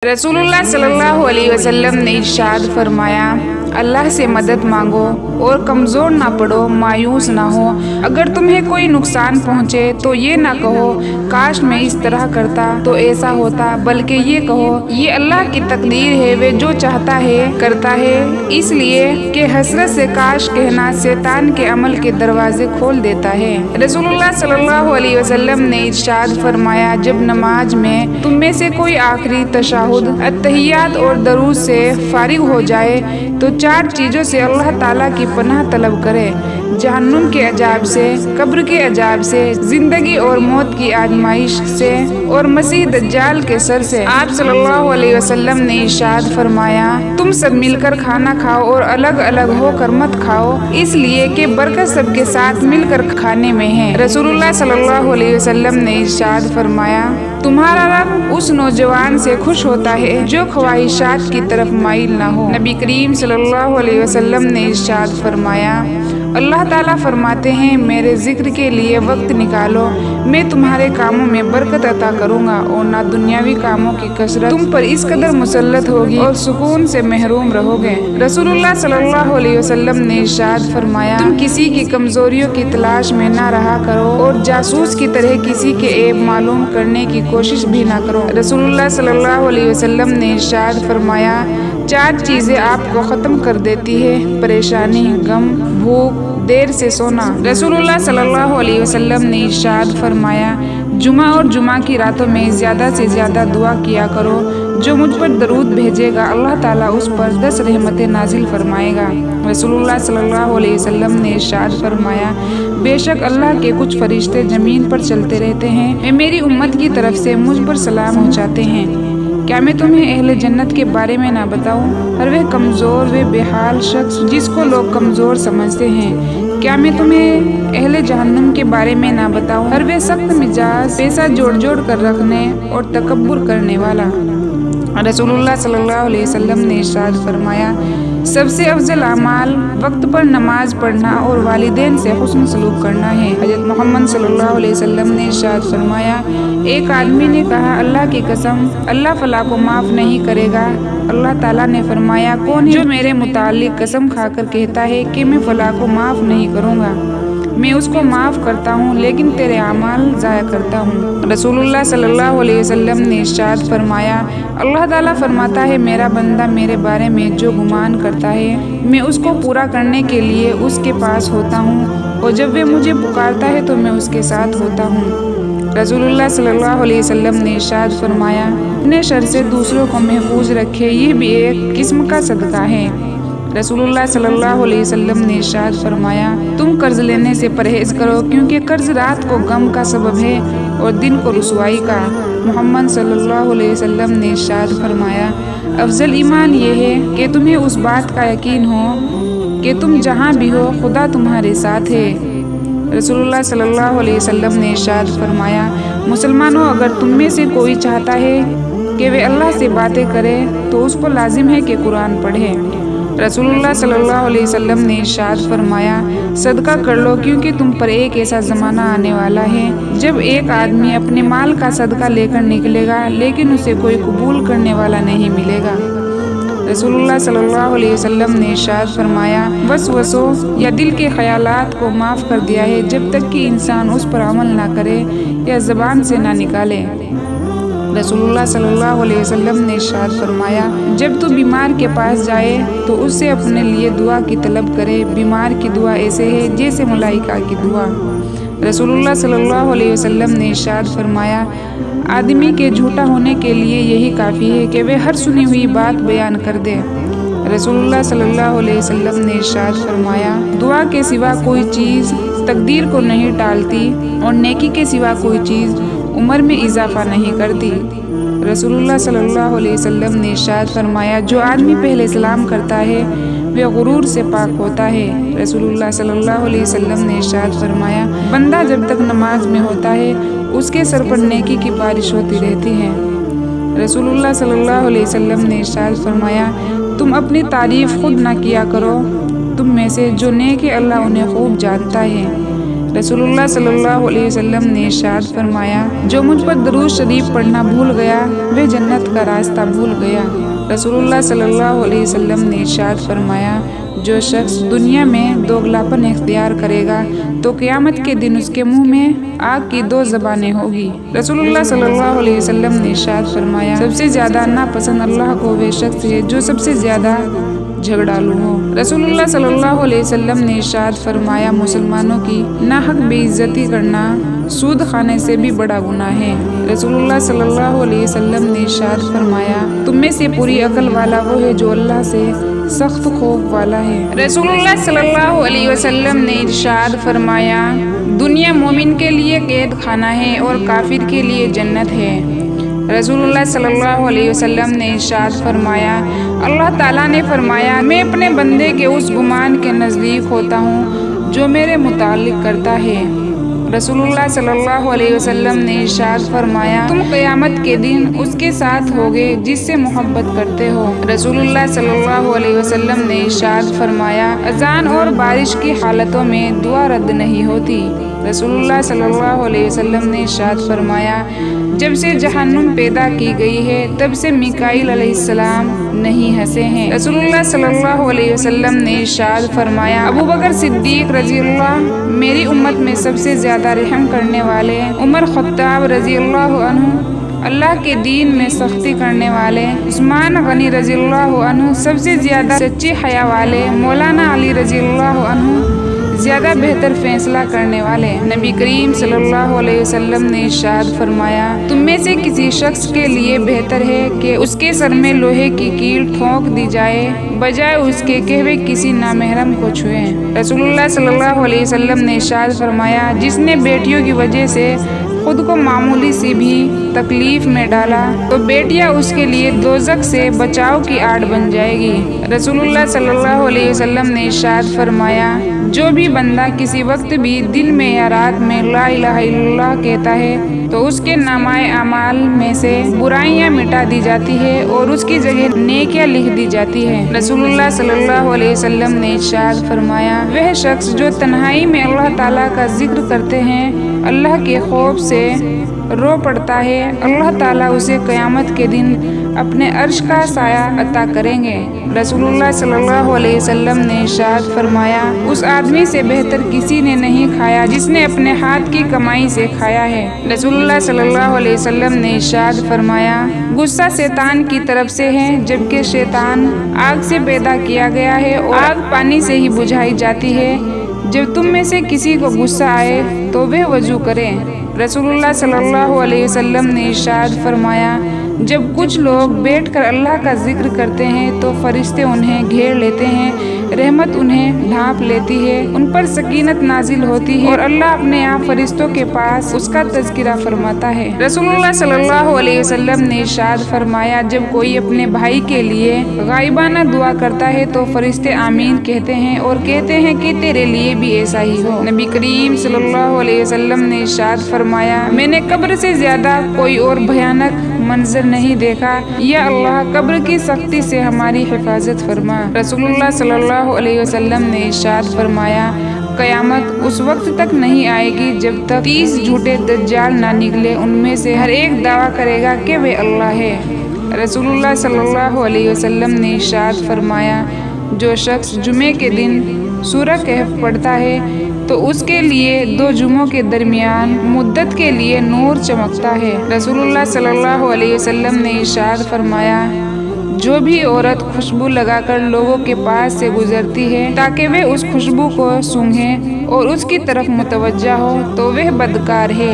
रसूलुल्लाह सल्लल्लाहु अलैहि वसल्लम ने इरशाद फरमाया, अल्लाह से मदद मांगो और कमज़ोर ना पड़ो, मायूस ना हो। अगर तुम्हें कोई नुकसान पहुँचे तो ये ना कहो काश मैं इस तरह करता तो ऐसा होता, बल्कि ये कहो ये अल्लाह की तकदीर है, वे जो चाहता है करता है। इसलिए कि हसरत से काश कहना शैतान के अमल के दरवाजे खोल देता है। रसूलुल्लाह सल्लल्लाहु अलैहि वसल्लम ने इरशाद फरमाया, जब नमाज में तुम में से कोई आखिरी तशहुद, अत्तहियात और दरूद से फारिग हो जाए तो 4 चीज़ों से अल्लाह ताला की पनाह तलब करे, जहन्नुम के अजाब से, कब्र के अजाब से, जिंदगी और मौत की आजमाइश से और मसीह दज्जाल के सर से। आप सल्लल्लाहु अलैहि वसल्लम ने इरशाद फरमाया, तुम सब मिलकर खाना खाओ और अलग अलग होकर मत खाओ, इसलिए कि बरकत सबके साथ मिलकर खाने में है। रसूलुल्लाह सल्लल्लाहु अलैहि वसल्लम ने इरशाद फरमाया, तुम्हारा रब उस नौजवान से खुश होता है जो ख्वाहिशात की तरफ माइल ना हो। नबी करीम सल्लल्लाहु अलैहि वसल्लम ने इरशाद फरमाया, अल्लाह ताला फरमाते हैं, मेरे जिक्र के लिए वक्त निकालो, मैं तुम्हारे कामों में बरकत अता करूंगा और ना दुनियावी कामों की कसरत तुम पर इस कदर मुसल्लत होगी और सुकून से महरूम रहोगे। रसूलुल्लाह सल्लल्लाहु अलैहि वसल्लम ने इरशाद फरमाया, तुम किसी की कमजोरियों की तलाश में ना रहा करो और जासूस की तरह किसी के ऐब मालूम करने की कोशिश भी ना करो। रसूलुल्लाह सल्लल्लाहु अलैहि वसल्लम ने इरशाद फरमाया, 4 चीजें आपको खत्म कर देती है, परेशानी, गम, भूख, देर से सोना। रसूलुल्लाह सल्लल्लाहु अलैहि वसल्लम ने इरशाद फरमाया, जुमा और जुमा की रातों में ज़्यादा से ज़्यादा दुआ किया करो, जो मुझ पर दरूद भेजेगा अल्लाह ताला उस पर 10 रहमतें नाजिल फरमाएगा। रसूलुल्लाह सल्लल्लाहु अलैहि वसल्लम ने इरशाद फरमाया, बेशक अल्लाह के कुछ फरिश्ते ज़मीन पर चलते रहते हैं, वे मेरी उम्मत की तरफ से मुझ पर सलाम पहुँचाते हैं। क्या मैं तुम्हें अहले जन्नत के बारे में ना बताऊं? और वह कमज़ोर, वे बेहाल शख्स जिसको लोग कमज़ोर समझते हैं। क्या मैं तुम्हें अहले जहन्नुम के बारे में ना बताऊं? और वह सख्त मिजाज, पैसा जोड़ जोड़ कर रखने और तकब्बुर करने वाला। रसूलुल्लाह सल्लल्लाहु अलैहि वसल्लम ने इरशाद फरमाया, सबसे अफजल अमाल वक्त पर नमाज पढ़ना और वालिदैन से हुस्न सलूक करना है। हज़रत मोहम्मद सल्लल्लाहु अलैहि वसल्लम ने इरशाद फरमाया, एक आदमी ने कहा, अल्लाह की कसम, अल्लाह फला को माफ़ नहीं करेगा। अल्लाह ताला ने फरमाया, कौन है जो मेरे मुताल्लिक कसम खाकर कहता है कि मैं फला को माफ़ नहीं करूँगा? मैं उसको माफ़ करता हूँ लेकिन तेरे अमाल ज़ाया करता हूँ। रसूलुल्लाह सल्लल्लाहु अलैहि वसल्लम ने इरशाद फरमाया, अल्लाह ताला फरमाता है, मेरा बंदा मेरे बारे में जो गुमान करता है मैं उसको पूरा करने के लिए उसके पास होता हूँ, और जब वह मुझे पुकारता है तो मैं उसके साथ होता हूँ। रसूलुल्लाह सल्लल्लाहु अलैहि वसल्लम ने इरशाद फरमाया, अपने शर से दूसरों को महफूज रखे, ये भी एक किस्म का सदका है। रसूलुल्लाह सल्लल्लाहु अलैहि वसल्लम ने इरशाद फरमाया, तुम कर्ज लेने से परहेज करो, क्योंकि कर्ज रात को गम का सबब है और दिन को रुसवाई का। मोहम्मद सल्लल्लाहु अलैहि वसल्लम ने इरशाद फरमाया, अफजल ईमान ये है कि तुम्हें उस बात का यकीन हो कि तुम जहाँ भी हो खुदा तुम्हारे साथ है। रसूलुल्लाह सल्लल्लाहु अलैहि वसल्लम ने इरशाद फरमाया, मुसलमानों, अगर तुम में से कोई चाहता है कि वे अल्लाह से बातें करे तो उसको लाजिम है कि कुरान पढ़े। रसूलुल्लाह सल्लल्लाहु अलैहि वसल्लम ने इरशाद फरमाया, सदका कर लो, क्योंकि तुम पर एक ऐसा ज़माना आने वाला है जब एक आदमी अपने माल का सदका लेकर निकलेगा लेकिन उसे कोई कबूल करने वाला नहीं मिलेगा। रसूलुल्लाह सल्लल्लाहु अलैहि वसल्लम ने इरशाद फरमाया, वसवसों या दिल के ख्यालात को माफ़ कर दिया है जब तक कि इंसान उस पर अमल ना करे या ज़बान से ना निकाले। रसूलुल्लाह सल्लल्लाहु अलैहि वसल्लम ने इरशाद फरमाया, जब तू बीमार के पास जाए तो उससे अपने लिए दुआ की तलब करे, बीमार की दुआ ऐसे है जैसे मलाइका की दुआ। रसूलुल्लाह सल्लल्लाहु अलैहि वसल्लम ने इरशाद फरमाया, आदमी के झूठा होने के लिए यही काफ़ी है कि वह हर सुनी हुई बात बयान कर दे। रसूलुल्लाह सल्लल्लाहु अलैहि वसल्लम ने इरशाद फरमाया, दुआ के सिवा कोई चीज़ तकदीर को नहीं टालती और नेकी के सिवा कोई चीज़ उम्र में इजाफा नहीं करती। रसूलुल्लाह सल्लल्लाहु अलैहि वसल्लम ने इरशाद फरमाया, जो आदमी पहले सलाम करता है वह गुरूर से पाक होता है। रसूलुल्लाह सल्लल्लाहु अलैहि वसल्लम ने इरशाद फरमाया, बंदा जब तक नमाज में होता है उसके सर पर नेकी की बारिश होती रहती है। रसूलुल्लाह सल्लल्लाहु अलैहि वसल्लम ने इरशाद फरमाया, तुम अपनी तारीफ़ खुद ना किया करो, तुम में से जो नेक है अल्लाह उन्हें खूब जानता है। रसूलुल्लाह सल्लल्लाहु अलैहि वसल्लम ने इरशाद फरमाया, जो मुझ पर दरूद शरीफ पढ़ना भूल गया वह जन्नत का रास्ता भूल गया। रसूलुल्लाह सल्लल्लाहु अलैहि वसल्लम ने इरशाद फरमाया, जो शख्स दुनिया में दोगलापन इख्तियार करेगा तो क़यामत के दिन उसके मुंह में आग की 2 ज़बानें होगी। रसूलुल्लाह सल्लल्लाहु अलैहि वसल्लम ने इरशाद फरमाया, सबसे ज़्यादा नापसंद अल्लाह को वह शख्स है जो सबसे ज़्यादा झगड़ालू हो। रसूलुल्लाह सल्लल्लाहु अलैहि वसल्लम ने इरशाद फरमाया, मुसलमानों की नाहक बेइज्जती करना सूद खाने से भी बड़ा गुनाह है। रसूलुल्लाह सल्लल्लाहु अलैहि वसल्लम ने इरशाद फरमाया, तुम में से पूरी अकल वाला वो है जो अल्लाह से सख्त खौफ वाला है। रसूलुल्लाह सल्लल्लाहु अलैहि वसल्लम ने इरशाद फरमाया, दुनिया मोमिन के लिए कैद खाना है और काफिर के लिए जन्नत है। रसूलुल्लाह सल्लल्लाहु अलैहि वसल्लम ने इरशाद फरमाया, अल्लाह ताला ने फरमाया, मैं अपने बंदे के उस गुमान के नज़दीक होता हूँ जो मेरे मुताल्लिक करता है। रसूलुल्लाह सल्लल्लाहु अलैहि वसल्लम ने इरशाद फरमाया, तुम क़यामत के दिन उसके साथ होगे जिससे मोहब्बत करते हो। रसूलुल्लाह सल्लल्लाहु अलैहि वसल्लम ने इरशाद फरमाया, अजान और बारिश की हालतों में दुआ रद्द नहीं होती। रसूलुल्लाह सल्लल्लाहु अलैहि वसल्लम ने इरशाद फरमाया, जब से जहन्नुम पैदा की गई है तब से मिकाईल अलैहिस्सलाम नहीं हंसे हैं। रसूलुल्लाह सल्लल्लाहु अलैहि वसल्लम ने इरशाद फरमाया, अबू बकर सिद्दीक रज़ियल्लाह मेरी उम्मत में सबसे ज़्यादा रहम करने वाले, उमर ख़त्ताब रज़ियल्लाहु अन्हु अल्लाह के दीन में सख्ती करने वाले, उस्मान गनी रज़ियल्लाहु अन्हु सबसे ज़्यादा सच्ची हया वाले, मौलाना अली रज़ियल्लाहु अन्हु ज़्यादा बेहतर फैसला करने वाले। नबी करीम सल्लल्लाहु अलैहि वसल्लम ने इरशाद फरमाया, तुम में से किसी शख्स के लिए बेहतर है कि उसके सर में लोहे की कील ठोक दी जाए बजाय उसके कि वे किसी नामहरम को छुएं। रसूलुल्लाह सल्लल्लाहु अलैहि वसल्लम ने इरशाद फरमाया, जिसने बेटियों की वजह से खुद को मामूली सी भी तकलीफ में डाला तो बेटियां उसके लिए दोज़ख से बचाव की आड़ बन जाएगी। रसूलुल्लाह सल्लल्लाहु अलैहि वसल्लम ने इरशाद फरमाया, जो भी बंदा किसी वक्त भी दिन में या रात में ला इलाहा इल्लल्लाह कहता है तो उसके नामाए अमाल में से बुराइयां मिटा दी जाती है और उसकी जगह नेकियां लिख दी जाती है। रसूलुल्लाह सल्लल्लाहु अलैहि वसल्लम ने इरशाद फरमाया, वह शख्स जो तन्हाई में अल्लाह ताला का जिक्र करते हैं, अल्लाह के खौफ से रो पड़ता है, अल्लाह ताला उसे क़यामत के दिन अपने अर्श का साया अता करेंगे। रसूलुल्लाह सल्लल्लाहु अलैहि वसल्लम ने इरशाद फरमाया, उस आदमी से बेहतर किसी ने नहीं खाया जिसने अपने हाथ की कमाई से खाया है। रसूलुल्लाह सल्लल्लाहु अलैहि वसल्लम ने इरशाद फरमाया, गुस्सा शैतान की तरफ से है, जबकि शैतान आग से पैदा किया गया है और आग पानी से ही बुझाई जाती है। जब तुम में से किसी को गुस्सा आए तो वह वजू करे। रसूलुल्लाह सल्लल्लाहु अलैहि वसल्लम ने इरशाद फरमाया, जब कुछ लोग बैठकर अल्लाह का जिक्र करते हैं तो फरिश्ते उन्हें घेर लेते हैं, रहमत उन्हें ढांप लेती है, उन पर सकीनत नाजिल होती है और अल्लाह अपने आप फरिश्तों के पास उसका तज़किरा फरमाता है। रसूलुल्लाह सल्लल्लाहु अलैहि वसल्लम ने इरशाद फरमाया, जब कोई अपने भाई के लिए गायबाना दुआ करता है तो फरिश्ते आमीन कहते हैं और कहते हैं कि तेरे लिए भी ऐसा ही हो। नबी करीम सल्लल्लाहु अलैहि वसल्लम ने इरशाद फरमाया, मैंने कब्र से ज्यादा कोई और भयानक मंजर नहीं देखा, या अल्लाह कब्र की सख्ती से हमारी हिफाजत फरमा। रसूलुल्लाह सल्लल्लाहु अलैहि वसल्लम ने इरशाद फरमाया, क़यामत उस वक्त तक नहीं आएगी जब तक 30 झूठे दज्जाल ना निकले, उनमें से हर एक दावा करेगा कि वे अल्लाह है। रसूलुल्लाह सल्लल्लाहु अलैहि वसल्लम ने इरशाद फरमाया, जो शख्स जुमे के दिन सूरह कहफ पढ़ता है तो उसके लिए 2 जुमों के दरमियान मुद्दत के लिए नूर चमकता है। रसूलुल्लाह सल्लल्लाहु अलैहि वसल्लम ने इरशाद फरमाया, जो भी औरत खुशबू लगाकर लोगों के पास से गुजरती है ताकि वे उस खुशबू को सूंघें और उसकी तरफ मुतवज्जा हो तो वह बदकार है।